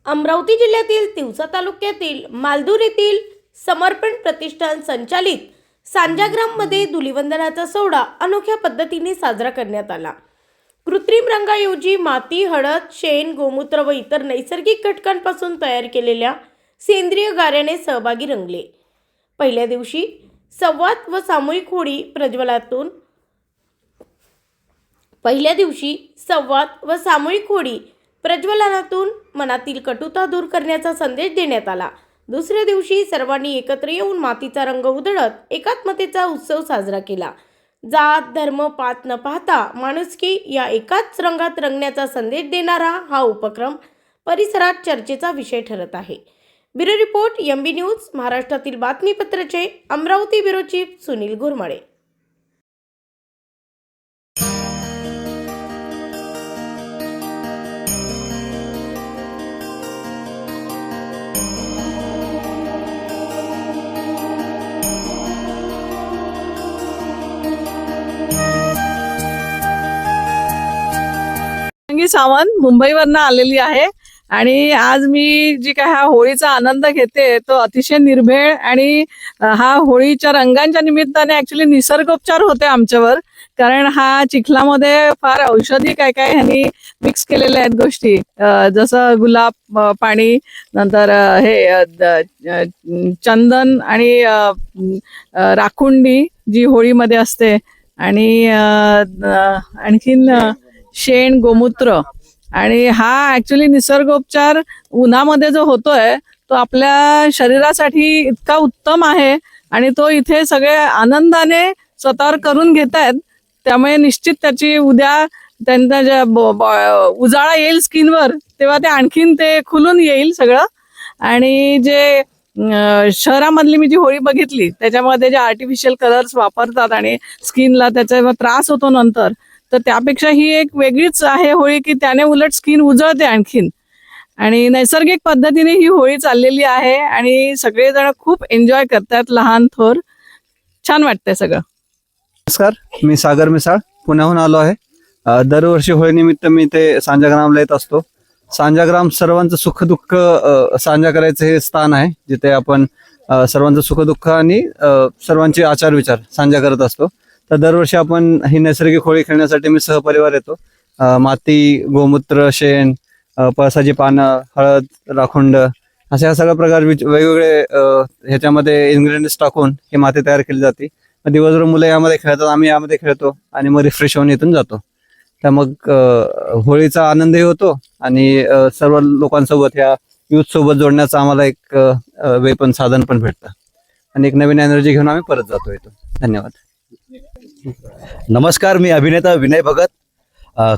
अमरावती जिल्ह्यातील तिवसा तालुक्यातील मालदूर येथील समर्पण प्रतिष्ठान संचालित सांजाग्राममध्ये धुलीवंदनाचा सोहळा अनोख्या पद्धतीने साजरा करण्यात आला। कृत्रिम रंगाऐवजी माती, हळद, शेण, गोमूत्र व इतर नैसर्गिक घटकांपासून तयार केलेल्या सेंद्रिय गाऱ्याने सहभागी रंगले। पहिल्या दिवशी संवाद व सामूहिक होळी प्रज्वलनातून मनातील कटुता दूर करण्याचा संदेश देण्यात आला। दुसऱ्या दिवशी सर्वांनी एकत्र येऊन मातीचा रंग उधळत एकात्मतेचा उत्सव साजरा केला। जात, धर्म, पात न पाहता माणुसकी या एकाच रंगात रंगण्याचा संदेश देणारा हा उपक्रम परिसरात चर्चेचा विषय ठरत आहे। ब्युरो रिपोर्ट MB न्यूज महाराष्ट्रातील बातमीपत्राचे अमरावती ब्युरो चीफ सुनील घोरमाळे। सावंत मुंबईवरून आलेली आहे आणि आज मी जी काय हा होळीचा आनंद घेते तो अतिशय निर्भेळ आणि हा होळीच्या रंगांच्या निमित्ताने ऍक्च्युली निसर्गोपचार होते आमच्यावर, कारण हा चिखलामध्ये फार औषधी काय काय ह्यांनी मिक्स केलेल्या आहेत गोष्टी, जसं गुलाब पाणी, नंतर हे चंदन आणि राखुंडी जी होळीमध्ये असते, आणि आणखीन शेण, गोमूत्र, आणि हा ऍक्च्युली निसर्गोपचार उन्हामध्ये जो होतोय तो आपल्या शरीरासाठी इतका उत्तम आहे आणि तो इथे सगळे आनंदाने स्वतःवर करून घेत आहेत। त्यामुळे निश्चित त्याची उद्या त्यांचा उजाळा येईल स्किनवर, तेव्हा ते आणखीन ते खुलून येईल सगळं। आणि जे शहरामधली मी जी होळी बघितली त्याच्यामध्ये जे आर्टिफिशियल कलर्स वापरतात आणि स्किनला त्याचा त्रास होतो नंतर, तर त्यापेक्षा ही एक वेगळीच आहे होळी की त्याने उलट स्किन उजळते आणखीन, आणि नैसर्गिक पद्धतीने ही होळी चाललेली आहे आणि सगळेजण खूप एन्जॉय करतात, लहान थोर, छान वाटतंय सगळं। नमस्कार, मी सागर मिसाळ पुण्याहून आलो आहे। दरवर्षी होळीनिमित्त मी ते सांजाग्रामला येत असतो। सांजाग्राम सर्वांचं सुख दुःख सांजा करायचं हे स्थान आहे, जिथे आपण सर्वांचं सुख दुःख आणि सर्वांचे आचार विचार सांजा करत असतो। तर दरवर्षी आपण ही नैसर्गिक होळी खेळण्यासाठी मी सहपरिवार येतो। माती, गोमूत्र, शेण, पळसाची पानं, हळद, राखुंड अशा ह्या सगळ्या प्रकार वेगवेगळे ह्याच्यामध्ये इन्ग्रेडियंट्स टाकून ही माती तयार केली जाते। दिवसभर मुलं यामध्ये खेळतात, आम्ही यामध्ये खेळतो आणि मग रिफ्रेश होऊन इथून जातो। तर मग होळीचा आनंदही होतो आणि सर्व लोकांसोबत ह्या युथ सोबत जोडण्याचा आम्हाला एक वेपन साधन पण भेटतं आणि एक नवीन एनर्जी घेऊन आम्ही परत जातो इथून। धन्यवाद। नमस्कार, मी अभिनेता विनय भगत।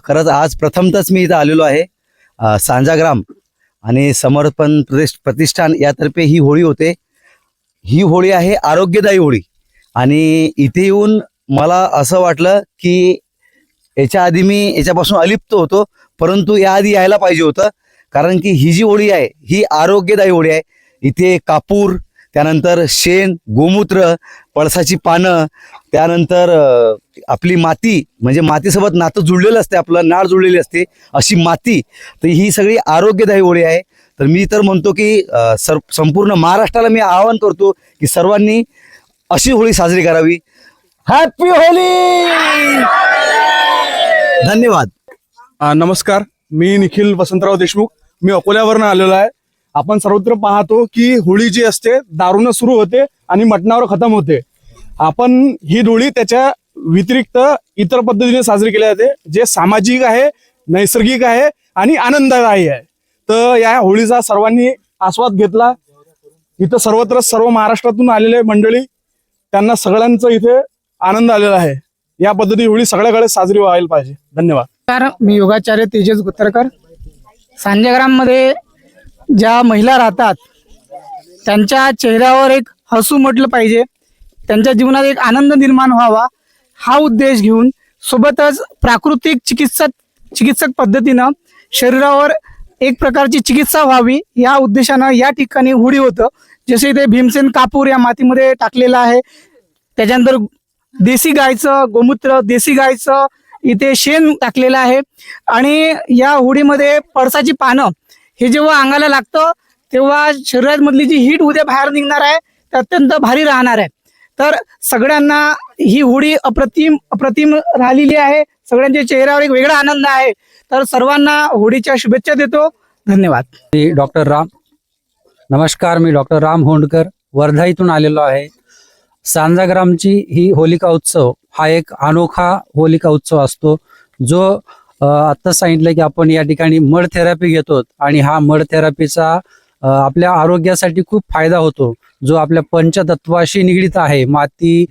खरंच आज प्रथमतच मी इथं आलेलो आहे। सांजाग्राम आणि समर्पण प्रतिष्ठान यातर्फे ही होळी होते। ही होळी आहे आरोग्यदायी होळी, आणि इथे येऊन मला असं वाटलं की याच्या आधी मी याच्यापासून अलिप्त होतो, परंतु याआधी यायला पाहिजे होतं, कारण की ही जी होळी आहे ही आरोग्यदायी होळी आहे। इथे कापूर, त्यानंतर शेण, गोमूत्र, पळसाची पानं, त्यानंतर आपली माती, म्हणजे मातीसोबत नातं जुळलेलं असते, आपलं नाळ जुळलेली असते अशी माती। तर ही सगळी आरोग्यदायी होळी आहे। तर मी तर म्हणतो की संपूर्ण महाराष्ट्राला मी आवाहन करतो की सर्वांनी अशी होळी साजरी करावी। Happy Holy. धन्यवाद। नमस्कार, मी निखिल वसंतराव देशमुख, मी अकोल्यावरून आलेलो आहे। आपण सर्वत्र पाहतो की होळी जी असते दारूने सुरू होते आणि मटणावर खतम होते। आपण ही होळी त्याच्या व्यतिरिक्त इतर पद्धतीने साजरी केली जाते, जे सामाजिक आहे, नैसर्गिक आहे आणि आनंददायी आहे। तर या होळीचा सर्वांनी आस्वाद घेतला। इथं सर्वत्र सर्व महाराष्ट्रातून आलेले मंडळी, त्यांना सगळ्यांचा इथे आनंद आलेला आहे। या पद्धती होळी सगळ्याकडे साजरी व्हायला पाहिजे। धन्यवाद। मी योगाचार्य तेजस गुत्तरकर। सांजाग्राम मध्ये ज्या महिला राहतात त्यांच्या चेहऱ्यावर एक हसू म्हटलं पाहिजे, त्यांच्या जीवनात एक आनंद निर्माण व्हावा हा उद्देश घेऊन, सोबतच प्राकृतिक चिकित्सक पद्धतीनं शरीरावर एक प्रकारची चिकित्सा व्हावी या उद्देशानं या ठिकाणी होळी होतं। जसे इथे भीमसेन कापूर या मातीमध्ये टाकलेला आहे, त्याच्यानंतर देशी गायचं गोमूत्र, देशी गायचं इथे शेण टाकलेलं आहे, आणि या होळीमध्ये पळसाची पानं हे जेव्हा अंगाला लागतं तेव्हा शरीरामधली जी हीट उद्या बाहेर निघणार आहे ते अत्यंत भारी राहणार आहे. तर सगळ्यांना ही होळी अप्रतिम अप्रतिम राहिलेली आहे. सगळ्यांच्या चेहऱ्यावर एक वेगळा आनंद आहे. तर सर्वांना होळीच्या शुभेच्छा देतो. धन्यवाद. डॉक्टर राम नमस्कार, मी डॉक्टर राम होंडकर वर्धा इथून आलेलो आहे. सांजाग्रामची ही होलिका उत्सव हा एक अनोखा होलिका उत्सव असतो, जो आत्ता सांगितलं की आपण या ठिकाणी मड थेरपी घेतो आणि हा मड थेरपीचा आपल्या आरोग्यासाठी खूप फायदा होतो, जो आपल्या पंचतत्वाशी निगडीत आहे. माती,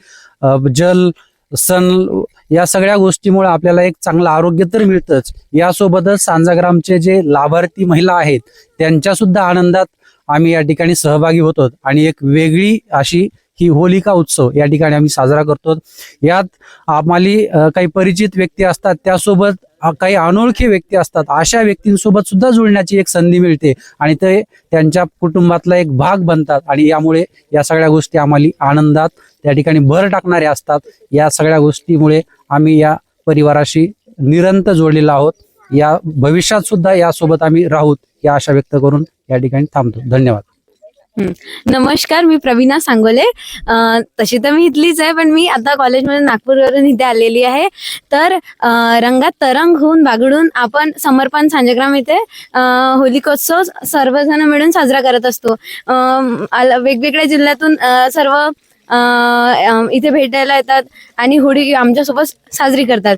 जल, सण या सगळ्या गोष्टीमुळे आपल्याला एक चांगलं आरोग्य तर मिळतंच, यासोबतच सांजाग्रामचे जे लाभार्थी महिला आहेत त्यांच्या सुद्धा आनंदात आम्ही या ठिकाणी सहभागी होतो आणि एक वेगळी अशी ही होलिका उत्सव या ठिकाणी आम्ही साजरा करतो. यात आम्हाला काही परिचित व्यक्ती असतात, त्यासोबत काही अनोळखी व्यक्ती असतात. अशा व्यक्तींसोबत सुद्धा जुळण्याची एक संधी मिळते आणि ते त्यांच्या कुटुंबातला एक भाग बनतात आणि यामुळे या सगळ्या गोष्टी आम्हाला आनंदात त्या ठिकाणी भर टाकणाऱ्या असतात. या सगळ्या गोष्टीमुळे आम्ही या परिवाराशी निरंतर जोडलेलो आहोत. या भविष्यात सुद्धा यासोबत आम्ही राहूत या आशा व्यक्त करून या ठिकाणी थांबतो. धन्यवाद. नमस्कार, मी प्रवीणा सांगोले. तशी तर मी इथलीच आहे, पण मी आता कॉलेजमध्ये नागपूरवरून इथे आलेली आहे. तर रंगात तरंग होऊन बागडून आपण समर्पण सांजाग्राम इथे होलिकोत्सव सर्वजण मिळून साजरा करत असतो. वेगवेगळ्या जिल्ह्यातून सर्व इथे भेटायला येतात आणि होळी आमच्यासोबत साजरी करतात.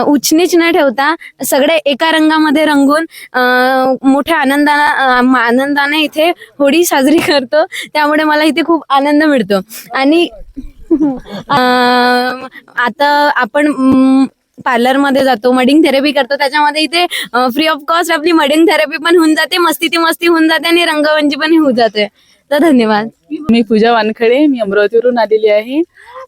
उचनीच न ठेवता सगळे एका रंगामध्ये रंगून मोठ्या आनंदाने इथे होळी साजरी करतो. त्यामुळे मला इथे खूप आनंद मिळतो. आणि आता आपण पार्लरमध्ये जातो, मडिंग थेरपी करतो, त्याच्यामध्ये इथे फ्री ऑफ कॉस्ट आपली मडिंग थेरपी पण होऊन जाते, मस्ती ती मस्ती होऊन जाते आणि रंगवंजी पण होऊन जाते. तर धन्यवाद. मी पूजा वानखडे, मी अमरावतीवरून आलेली आहे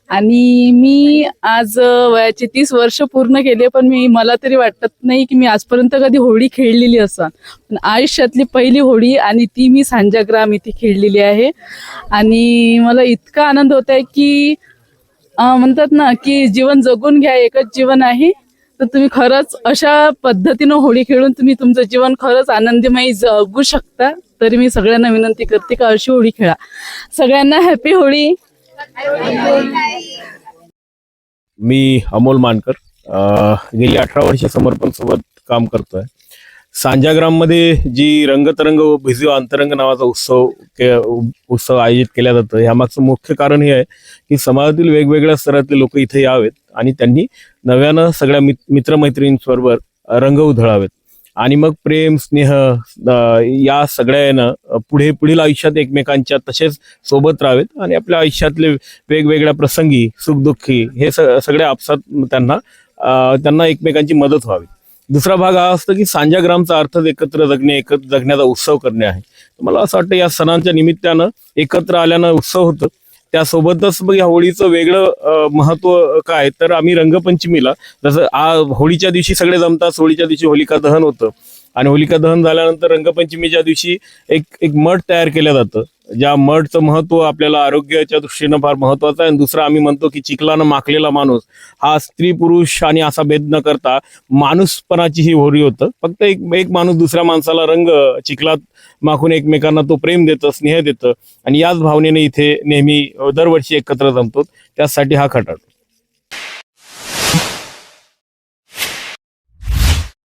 आणि मी आज वयाचे 30 वर्ष पूर्ण केले, पण मला तरी वाटत नाही की मी आजपर्यंत कधी होळी खेळलेली असा. पण आयुष्यातली पहिली होळी आणि ती मी सांजाग्राम इथे खेळलेली आहे आणि मला इतका आनंद होत आहे की म्हणतात ना की जीवन जगून घ्या, एकच जीवन आहे. तर तुम्ही खरंच अशा पद्धतीनं होळी खेळून तुम्ही तुमचं जीवन खरंच आनंदमय जगू शकता. तरी मी सगळ्यांना विनंती करते का अशी होळी खेळा. सगळ्यांना हॅपी होळी. मी अमोल मानकर, गेली 18 वर्ष समर्पण सोबत काम करतोय. सांजाग्राममध्ये जी रंगतरंग व भिजू अंतरंग नावाचा उत्सव आयोजित केला जातो, यामागचं मुख्य कारण हे आहे की समाजातील वेगवेगळ्या स्तरातले लोक इथे यावेत आणि त्यांनी नव्यानं सगळ्या मित्रमैत्रिणींबरोबर रंग उधळावेत आणि मग प्रेम, स्नेह या सगळ्यांना पुढील आयुष्यात एकमेकांच्या तसेच सोबत राहावेत आणि आपल्या आयुष्यातले वेगवेगळ्या प्रसंगी सुखदुःखी हे सगळे आपसात त्यांना एकमेकांची मदत व्हावी. दुसरा भाग हा असतो की सांजाग्रामचा अर्थ एकत्र जगणे, एकत्र जगण्याचा उत्सव करणे आहे. मला असं वाटतं या सणांच्या निमित्तानं एकत्र आल्यानं उत्सव होतं. त्यासोबतच मग या होळीचं वेगळं महत्व काय, तर आम्ही रंगपंचमीला जसं होळीच्या दिवशी सगळे जमतात, होळीच्या दिवशी होलिका दहन होतं आणि होलिका दहन झाल्यानंतर रंगपंचमीच्या दिवशी एक मठ तयार केलं जातं, ज्या मठचं महत्व आपल्याला आरोग्याच्या दृष्टीनं फार महत्वाचं आहे. आणि दुसरं आम्ही म्हणतो की चिखलानं माखलेला माणूस हा स्त्री पुरुष आणि असा भेद न करता माणूसपणाची ही होळी होतं. फक्त एक माणूस दुसऱ्या माणसाला रंग चिखलात माखून एकमेकांना तो प्रेम देतं, स्नेह देतं आणि याच भावनेने इथे नेहमी दरवर्षी एकत्र जमतो. त्यासाठी हा खटाटो.